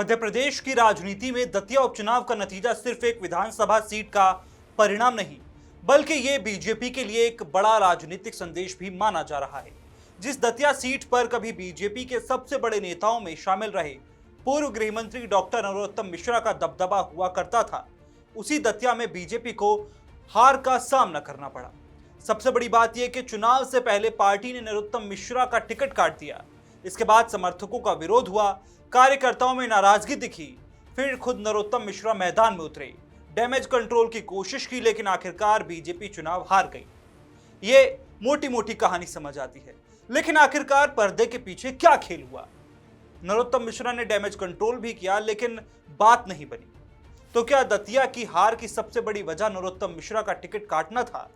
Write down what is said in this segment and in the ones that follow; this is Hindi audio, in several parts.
मध्य प्रदेश की राजनीति में दतिया उपचुनाव का नतीजा सिर्फ एक विधानसभा सीट का परिणाम नहीं, बल्कि ये बीजेपी के लिए एक बड़ा राजनीतिक संदेश भी माना जा रहा है। जिस दतिया सीट पर कभी बीजेपी के सबसे बड़े नेताओं में शामिल रहे पूर्व गृह मंत्री डॉक्टर नरोत्तम मिश्रा का दबदबा हुआ करता था, उसी दतिया में बीजेपी को हार का सामना करना पड़ा। सबसे बड़ी बात यह कि चुनाव से पहले पार्टी ने नरोत्तम मिश्रा का टिकट काट दिया। इसके बाद समर्थकों का विरोध हुआ, कार्यकर्ताओं में नाराजगी दिखी, फिर खुद नरोत्तम मिश्रा मैदान में उतरे, डैमेज कंट्रोल की कोशिश की, लेकिन आखिरकार बीजेपी चुनाव हार गई। ये मोटी मोटी कहानी समझ आती है, लेकिन आखिरकार पर्दे के पीछे क्या खेल हुआ? नरोत्तम मिश्रा ने डैमेज कंट्रोल भी किया, लेकिन बात नहीं बनी। तो क्या दतिया की हार की सबसे बड़ी वजह नरोत्तम मिश्रा का टिकट काटना था?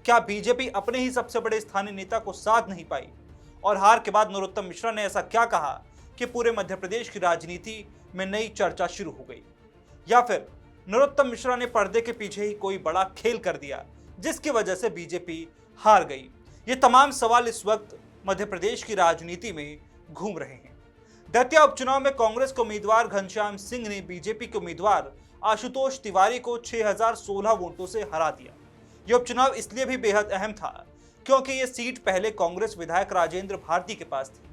क्या बीजेपी अपने ही सबसे बड़े स्थानीय नेता को साथ नहीं पाई? और हार के बाद नरोत्तम मिश्रा ने ऐसा क्या कहा कि पूरे मध्य प्रदेश की राजनीति में नई चर्चा शुरू हो गई? या फिर नरोत्तम मिश्रा ने पर्दे के पीछे ही कोई बड़ा खेल कर दिया जिसकी वजह से बीजेपी हार गई? ये तमाम सवाल इस वक्त मध्य प्रदेश की राजनीति में घूम रहे हैं। दतिया उपचुनाव में कांग्रेस के उम्मीदवार घनश्याम सिंह ने बीजेपी के उम्मीदवार आशुतोष तिवारी को 6016 वोटों से हरा दिया। यह उपचुनाव इसलिए भी बेहद अहम था क्योंकि यह सीट पहले कांग्रेस विधायक राजेंद्र भारती के पास थी।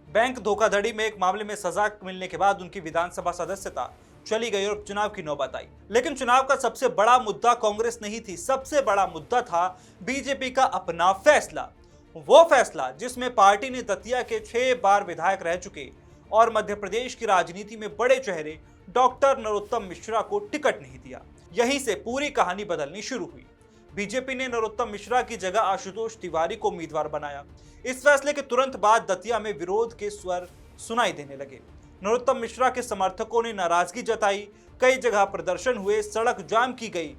बैंक धोखाधड़ी में एक मामले में सजा मिलने के बाद उनकी विधानसभा सदस्यता चली गई और उपचुनाव की नौबत आई। लेकिन चुनाव का सबसे बड़ा मुद्दा कांग्रेस नहीं थी, सबसे बड़ा मुद्दा था बीजेपी का अपना फैसला। वो फैसला जिसमें पार्टी ने दतिया के 6 बार विधायक रह चुके और मध्य प्रदेश की राजनीति में बड़े चेहरे डॉक्टर नरोत्तम मिश्रा को टिकट नहीं दिया। यहीं से पूरी कहानी बदलनी शुरू हुई। बीजेपी ने नरोत्तम मिश्रा की जगह आशुतोष तिवारी को उम्मीदवार बनाया। इस फैसले के तुरंत बाद दतिया में विरोध के स्वर सुनाई देने लगे। नरोत्तम मिश्रा के समर्थकों ने नाराजगी जताई, कई जगह प्रदर्शन हुए, सड़क जाम की गई।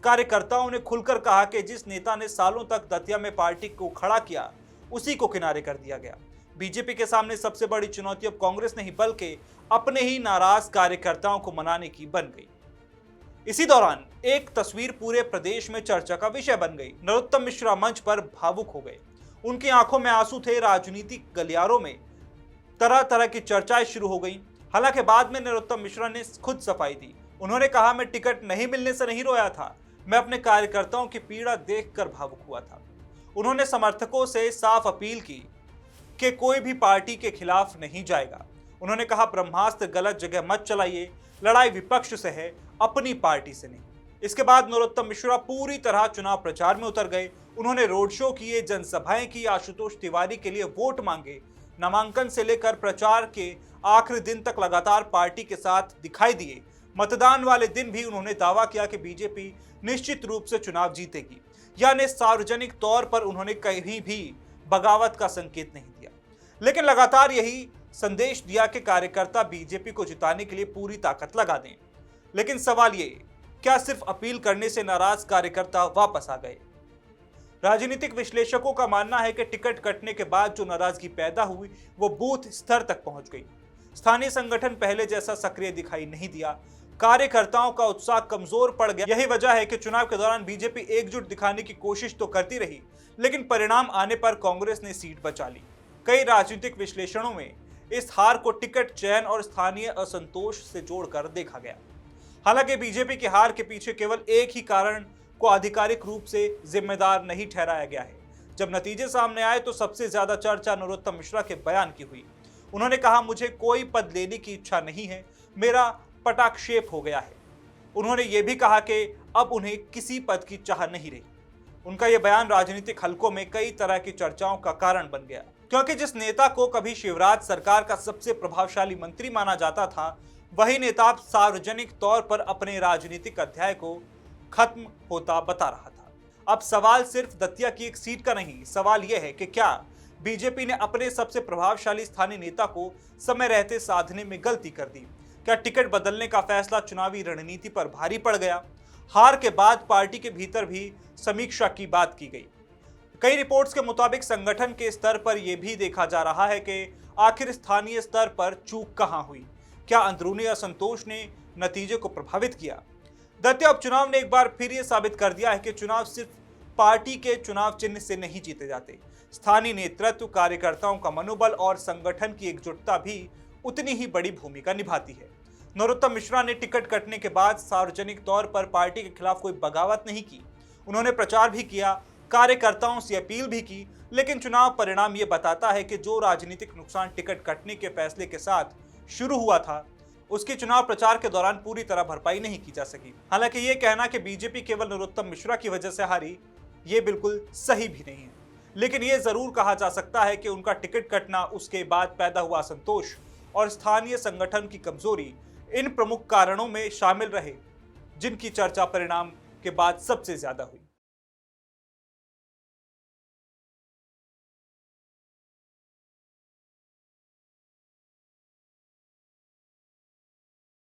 कार्यकर्ताओं ने खुलकर कहा कि जिस नेता ने सालों तक दतिया में पार्टी को खड़ा किया, उसी को किनारे कर दिया गया। बीजेपी के सामने सबसे बड़ी चुनौती अब कांग्रेस नहीं बल्कि अपने ही नाराज कार्यकर्ताओं को मनाने की बन गई। इसी दौरान एक तस्वीर पूरे प्रदेश में चर्चा का विषय बन गई। नरोत्तम मिश्रा मंच पर भावुक हो गए, उनकी आंखों में आंसू थे। राजनीतिक गलियारों में तरह तरह की चर्चाएं शुरू हो गई। हालांकि बाद में नरोत्तम मिश्रा ने खुद सफाई दी। उन्होंने कहा, मैं टिकट नहीं मिलने से नहीं रोया था, मैं अपने कार्यकर्ताओं की पीड़ा देखकर भावुक हुआ था। उन्होंने समर्थकों से साफ अपील की कि कोई भी पार्टी के खिलाफ नहीं जाएगा। उन्होंने कहा, ब्रह्मास्त्र गलत जगह मत चलाइए, लड़ाई विपक्ष से है, अपनी पार्टी से नहीं। इसके बाद नरोत्तम मिश्रा पूरी तरह चुनाव प्रचार में उतर गए। उन्होंने रोड शो किए, जनसभाएं की, आशुतोष तिवारी के लिए वोट मांगे। नामांकन से लेकर प्रचार के आखिरी दिन तक लगातार पार्टी के साथ दिखाई दिए। मतदान वाले दिन भी उन्होंने दावा किया कि बीजेपी निश्चित रूप से चुनाव जीतेगी। यानी सार्वजनिक तौर पर उन्होंने कहीं भी बगावत का संकेत नहीं दिया, लेकिन लगातार यही संदेश दिया कि कार्यकर्ता बीजेपी को जिताने के लिए पूरी ताकत लगा दें। लेकिन सवाल ये, क्या सिर्फ अपील करने से नाराज कार्यकर्ता वापस आ गए? राजनीतिक विश्लेषकों का मानना है कि टिकट कटने के बाद जो नाराजगी पैदा हुई वो बूथ स्तर तक पहुंच गई। स्थानीय संगठन पहले जैसा सक्रिय दिखाई नहीं दिया, कार्यकर्ताओं का उत्साह कमजोर पड़ गया। यही वजह है कि चुनाव के दौरान बीजेपी एकजुट दिखाने की कोशिश तो करती रही, लेकिन परिणाम आने पर कांग्रेस ने सीट बचा ली। कई राजनीतिक विश्लेषणों में इस हार को टिकट चयन और स्थानीय असंतोष से जोड़कर देखा गया। हालांकि बीजेपी की हार के पीछे केवल एक ही कारण को आधिकारिक रूप से जिम्मेदार नहीं ठहराया गया है। जब नतीजे सामने आए तो सबसे ज्यादा चर्चा नरोत्तम मिश्रा के बयान की हुई। उन्होंने कहा, मुझे कोई पद लेने की इच्छा नहीं है, मेरा पटाक्षेप हो गया है। उन्होंने ये भी कहा कि अब उन्हें किसी पद की चाह नहीं रही। उनका यह बयान राजनीतिक हलकों में कई तरह की चर्चाओं का कारण बन गया, क्योंकि जिस नेता को कभी शिवराज सरकार का सबसे प्रभावशाली मंत्री माना जाता था, वही नेता अब सार्वजनिक तौर पर अपने राजनीतिक अध्याय को खत्म होता बता रहा था। अब सवाल सिर्फ दतिया की एक सीट का नहीं, सवाल यह है कि क्या बीजेपी ने अपने सबसे प्रभावशाली स्थानीय नेता को समय रहते साधने में गलती कर दी? क्या टिकट बदलने का फैसला चुनावी रणनीति पर भारी पड़ गया? हार के बाद पार्टी के भीतर भी समीक्षा की बात की गई। कई रिपोर्ट्स के मुताबिक संगठन के स्तर पर यह भी देखा जा रहा है कि आखिर स्थानीय स्तर पर चूक कहां हुई। क्या अंदरूनी असंतोष ने नतीजे को प्रभावित किया? दतिया उपचुनाव ने एक बार फिर यह साबित कर दिया है कि चुनाव सिर्फ पार्टी के चुनाव चिन्ह से नहीं जीते जाते। स्थानीय नेतृत्व, कार्यकर्ताओं का मनोबल और संगठन की एकजुटता भी उतनी ही बड़ी भूमिका निभाती है। नरोत्तम मिश्रा ने टिकट कटने के बाद सार्वजनिक तौर पर पार्टी के खिलाफ कोई बगावत नहीं की। उन्होंने प्रचार भी किया, कार्यकर्ताओं से अपील भी की, लेकिन चुनाव परिणाम ये बताता है कि जो राजनीतिक नुकसान टिकट कटने के फैसले के साथ शुरू हुआ था, उसकी चुनाव प्रचार के दौरान पूरी तरह भरपाई नहीं की जा सकी। हालांकि ये कहना कि बीजेपी केवल नरोत्तम मिश्रा की वजह से हारी, ये बिल्कुल सही भी नहीं है। लेकिन ये जरूर कहा जा सकता है कि उनका टिकट कटना, उसके बाद पैदा हुआ असंतोष और स्थानीय संगठन की कमजोरी इन प्रमुख कारणों में शामिल रहे, जिनकी चर्चा परिणाम के बाद सबसे ज्यादा हुई।